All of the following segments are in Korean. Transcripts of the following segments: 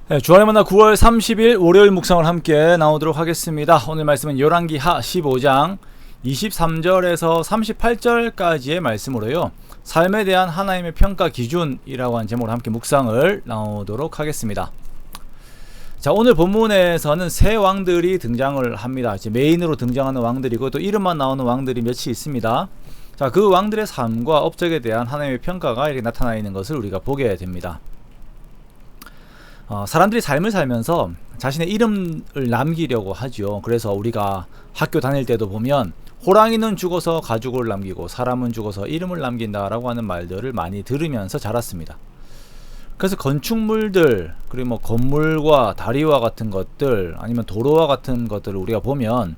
네, 주안의 만나 9월 30일 월요일 묵상을 함께 나오도록 하겠습니다. 오늘 말씀은 열왕기하 15장 23절에서 38절까지의 말씀으로요, 삶에 대한 하나님의 평가 기준이라고 하는 제목으로 함께 묵상을 나오도록 하겠습니다. 자, 오늘 본문에서는 세 왕들이 등장을 합니다. 이제 메인으로 등장하는 왕들이고 또 이름만 나오는 왕들이 몇이 있습니다. 자, 그 왕들의 삶과 업적에 대한 하나님의 평가가 이렇게 나타나 있는 것을 우리가 보게 됩니다. 사람들이 삶을 살면서 자신의 이름을 남기려고 하죠. 그래서 우리가 학교 다닐 때도 보면 호랑이는 죽어서 가죽을 남기고 사람은 죽어서 이름을 남긴다라고 하는 말들을 많이 들으면서 자랐습니다. 그래서 건축물들, 그리고 뭐 건물과 다리와 같은 것들, 아니면 도로와 같은 것들을 우리가 보면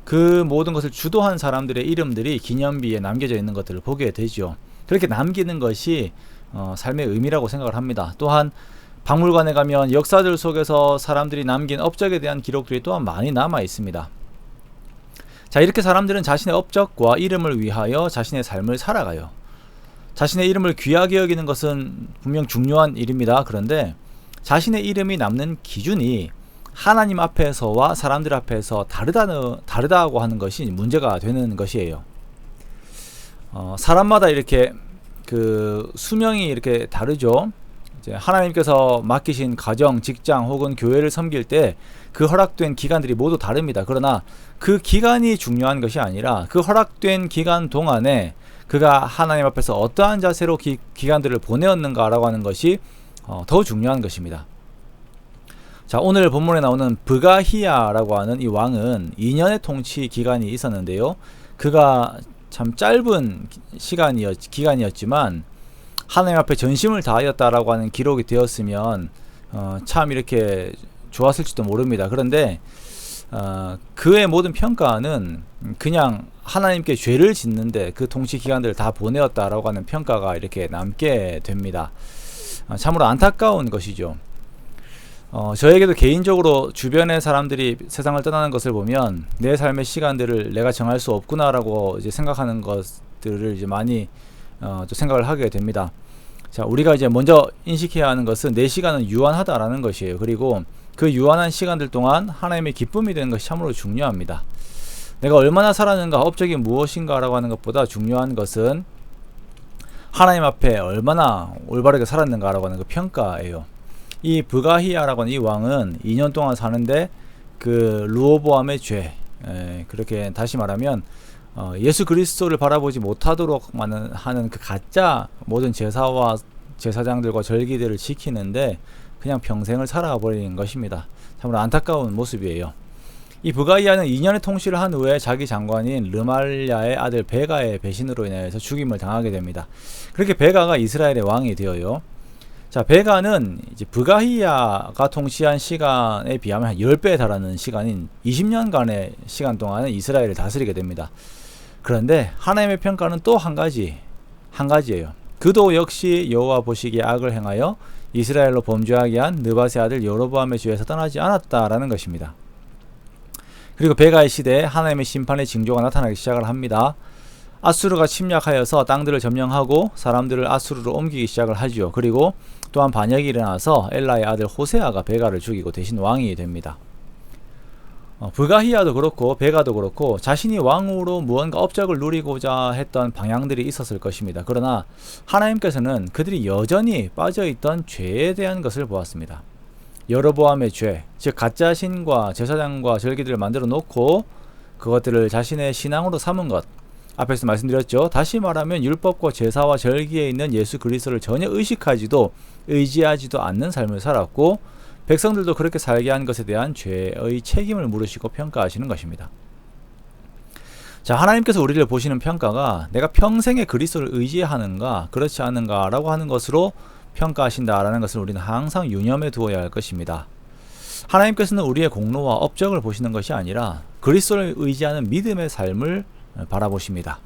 그 모든 것을 주도한 사람들의 이름들이 기념비에 남겨져 있는 것들을 보게 되죠. 그렇게 남기는 것이 삶의 의미라고 생각을 합니다. 또한 박물관에 가면 역사들 속에서 사람들이 남긴 업적에 대한 기록들이 또한 많이 남아 있습니다. 자, 이렇게 사람들은 자신의 업적과 이름을 위하여 자신의 삶을 살아가요. 자신의 이름을 귀하게 여기는 것은 분명 중요한 일입니다. 그런데 자신의 이름이 남는 기준이 하나님 앞에서와 사람들 앞에서 다르다고 하는 것이 문제가 되는 것이에요. 사람마다 이렇게 그 수명이 이렇게 다르죠. 이제 하나님께서 맡기신 가정, 직장 혹은 교회를 섬길 때 그 허락된 기간들이 모두 다릅니다. 그러나 그 기간이 중요한 것이 아니라 그 허락된 기간 동안에 그가 하나님 앞에서 어떠한 자세로 기간들을 보내었는가라고 하는 것이 더 중요한 것입니다. 자, 오늘 본문에 나오는 브가히야라고 하는 이 왕은 2년의 통치 기간이 있었는데요. 그가 참 짧은 기간이었지만 하나님 앞에 전심을 다하였다라고 하는 기록이 되었으면 참 이렇게 좋았을지도 모릅니다. 그런데 그의 모든 평가는 그냥 하나님께 죄를 짓는데 그 통치 기간들을 다 보내었다라고 하는 평가가 이렇게 남게 됩니다. 참으로 안타까운 것이죠. 저에게도 개인적으로 주변의 사람들이 세상을 떠나는 것을 보면 내 삶의 시간들을 내가 정할 수 없구나라고 이제 생각하는 것들을 이제 많이 또 생각을 하게 됩니다. 자, 우리가 이제 먼저 인식해야 하는 것은 내 시간은 유한하다라는 것이에요. 그리고 그 유한한 시간들 동안 하나님의 기쁨이 되는 것이 참으로 중요합니다. 내가 얼마나 살았는가, 업적이 무엇인가라고 하는 것보다 중요한 것은 하나님 앞에 얼마나 올바르게 살았는가라고 하는 그 평가예요. 이 브가히야라고 하는 이 왕은 2년 동안 사는데 그 르호보암의 죄, 그렇게 다시 말하면 예수 그리스도를 바라보지 못하도록 하는 그 가짜 모든 제사와 제사장들과 절기들을 지키는데 그냥 평생을 살아버리는 것입니다. 참으로 안타까운 모습이에요. 이 브가히야는 2년의 통치를 한 후에 자기 장관인 르말랴의 아들 베가의 배신으로 인해서 죽임을 당하게 됩니다. 그렇게 베가가 이스라엘의 왕이 되어요. 자, 베가는 이제 브가히야가 통치한 시간에 비하면 한 10배에 달하는 시간인 20년간의 시간 동안은 이스라엘을 다스리게 됩니다. 그런데 하나님의 평가는 또 한 가지예요. 그도 역시 여호와 보시기에 악을 행하여 이스라엘로 범죄하게 한 느밧의 아들 여로보암의 죄에서 떠나지 않았다라는 것입니다. 그리고 베가의 시대에 하나님의 심판의 징조가 나타나기 시작을 합니다. 아수르가 침략하여서 땅들을 점령하고 사람들을 아수르로 옮기기 시작을 하죠. 그리고 또한 반역이 일어나서 엘라의 아들 호세아가 베가를 죽이고 대신 왕이 됩니다. 브가히야도 그렇고 베가도 그렇고 자신이 왕으로 무언가 업적을 누리고자 했던 방향들이 있었을 것입니다. 그러나 하나님께서는 그들이 여전히 빠져있던 죄에 대한 것을 보았습니다. 여로보암의 죄, 즉 가짜 신과 제사장과 절기들을 만들어 놓고 그것들을 자신의 신앙으로 삼은 것, 앞에서 말씀드렸죠. 다시 말하면 율법과 제사와 절기에 있는 예수 그리스도를 전혀 의지하지도 않는 삶을 살았고 백성들도 그렇게 살게 한 것에 대한 죄의 책임을 물으시고 평가하시는 것입니다. 자, 하나님께서 우리를 보시는 평가가 내가 평생에 그리스도를 의지하는가 그렇지 않은가 라고 하는 것으로 평가하신다라는 것을 우리는 항상 유념해 두어야 할 것입니다. 하나님께서는 우리의 공로와 업적을 보시는 것이 아니라 그리스도를 의지하는 믿음의 삶을 바라보십니다.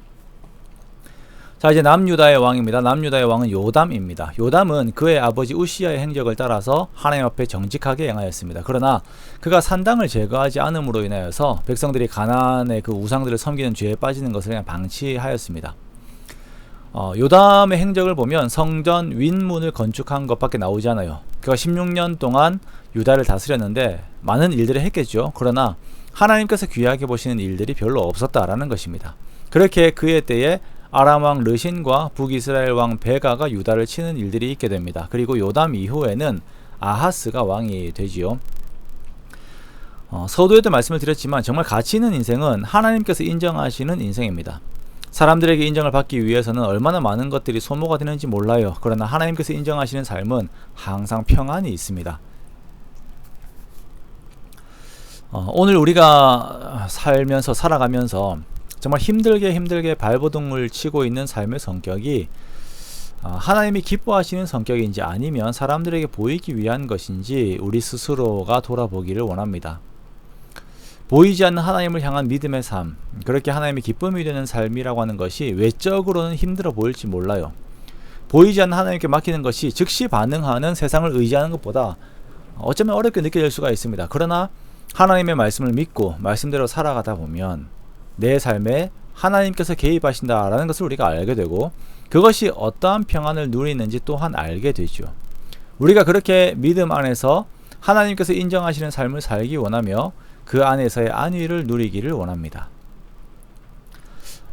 자, 이제 남유다의 왕입니다. 남유다의 왕은 요담입니다. 요담은 그의 아버지 우시야의 행적을 따라서 하나님 앞에 정직하게 행하였습니다. 그러나 그가 산당을 제거하지 않음으로 인하여서 백성들이 가나안의 그 우상들을 섬기는 죄에 빠지는 것을 그냥 방치하였습니다. 요담의 행적을 보면 성전 윗문을 건축한 것밖에 나오지 않아요. 그가 16년 동안 유다를 다스렸는데 많은 일들을 했겠죠. 그러나 하나님께서 귀하게 보시는 일들이 별로 없었다라는 것입니다. 그렇게 그의 때에 아람 왕 르신과 북이스라엘 왕 베가가 유다를 치는 일들이 있게 됩니다. 그리고 요담 이후에는 아하스가 왕이 되지요. 서두에도 말씀을 드렸지만 정말 가치 있는 인생은 하나님께서 인정하시는 인생입니다. 사람들에게 인정을 받기 위해서는 얼마나 많은 것들이 소모가 되는지 몰라요. 그러나 하나님께서 인정하시는 삶은 항상 평안이 있습니다. 오늘 우리가 살아가면서 정말 힘들게 발버둥을 치고 있는 삶의 성격이 하나님이 기뻐하시는 성격인지 아니면 사람들에게 보이기 위한 것인지 우리 스스로가 돌아보기를 원합니다. 보이지 않는 하나님을 향한 믿음의 삶, 그렇게 하나님의 기쁨이 되는 삶이라고 하는 것이 외적으로는 힘들어 보일지 몰라요. 보이지 않는 하나님께 맡기는 것이 즉시 반응하는 세상을 의지하는 것보다 어쩌면 어렵게 느껴질 수가 있습니다. 그러나 하나님의 말씀을 믿고 말씀대로 살아가다 보면 내 삶에 하나님께서 개입하신다라는 것을 우리가 알게 되고 그것이 어떠한 평안을 누리는지 또한 알게 되죠. 우리가 그렇게 믿음 안에서 하나님께서 인정하시는 삶을 살기 원하며 그 안에서의 안위를 누리기를 원합니다.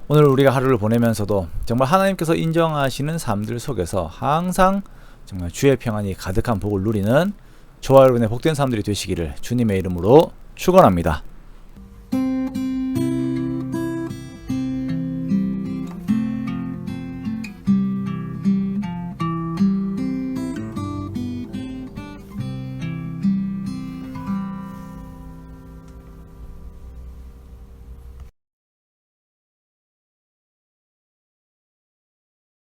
오늘 우리가 하루를 보내면서도 정말 하나님께서 인정하시는 삶들 속에서 항상 정말 주의 평안이 가득한 복을 누리는 저와 여러분의 복된 삶들이 되시기를 주님의 이름으로 축원합니다.